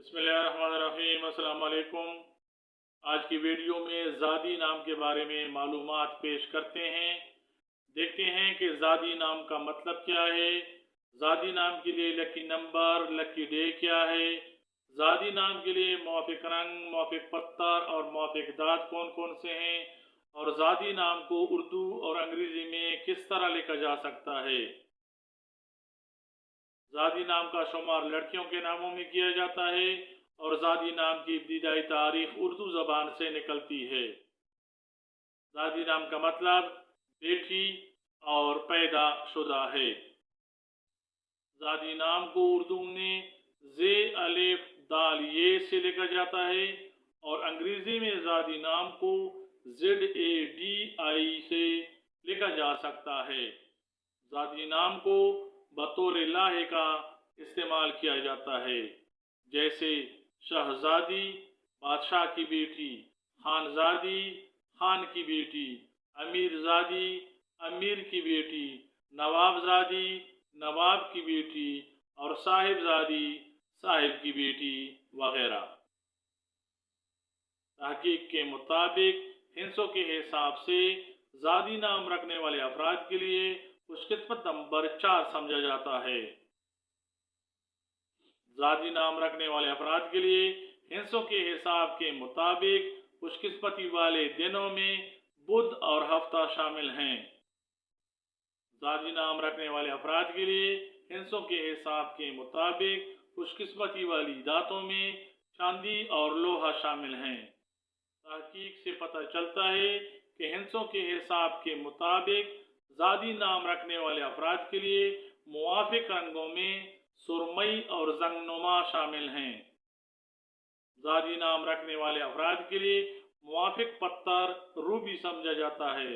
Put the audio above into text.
बिस्मिल्लाहिर्रहमानिर्रहीम। अस्सलाम वालेकुम। आज की वीडियो में ज़ादी नाम के बारे में मालूमात पेश करते हैं। देखते हैं कि ज़ादी नाम का मतलब क्या है, ज़ादी नाम के लिए लकी नंबर, लकी डे क्या है, ज़ादी नाम के लिए मौफिक रंग, मौफिक पत्थर और मौफिक दाँत कौन कौन से हैं, और ज़ादी नाम को उर्दू और अंग्रेज़ी में किस तरह लिखा जा सकता है। ज़ादी नाम का शुमार लड़कियों के नामों में किया जाता है और ज़ादी नाम की इब्तिदाई तारीख उर्दू ज़बान से निकलती है। ज़ादी नाम का मतलब बेटी और पैदा शुदा है। ज़ादी नाम को उर्दू में ज़े अलिफ दाल ये से लिखा जाता है और अंग्रेज़ी में ज़ादी नाम को ZADI से लिखा जा सकता है। ज़ादी नाम को बतौर लाहे का इस्तेमाल किया जाता है, जैसे शहज़ादी बादशाह की बेटी, खानज़ादी खान की बेटी, अमीरज़ादी अमीर की बेटी, नवाबज़ादी नवाब की बेटी और साहिबज़ादी साहिब की बेटी वगैरह। तहकीक के मुताबिक हिंसों के हिसाब से ज़ादी नाम रखने वाले अफराद के लिए खुशकिस्मत नंबर 4 समझा जाता है। ज़ादी नाम रखने वाले अफराद के लिए हिंसों के हिसाब के मुताबिक खुशकिस्मती वाले दिनों में बुध और हफ्ता शामिल हैं। ज़ादी नाम रखने वाले अफराद के लिए हिंसों के हिसाब के मुताबिक खुशकिस्मती वाली दातों में चांदी और लोहा शामिल हैं। तहकीक से पता चलता है कि हिंसों के हिसाब के मुताबिक ज़ादी नाम रखने वाले अफराद के लिए मुवाफिक रंगों में सुरमई और जंगनुमा शामिल हैं। ज़ादी नाम रखने वाले अफराद के लिए मुवाफिक पत्थर रूबी समझा जाता है।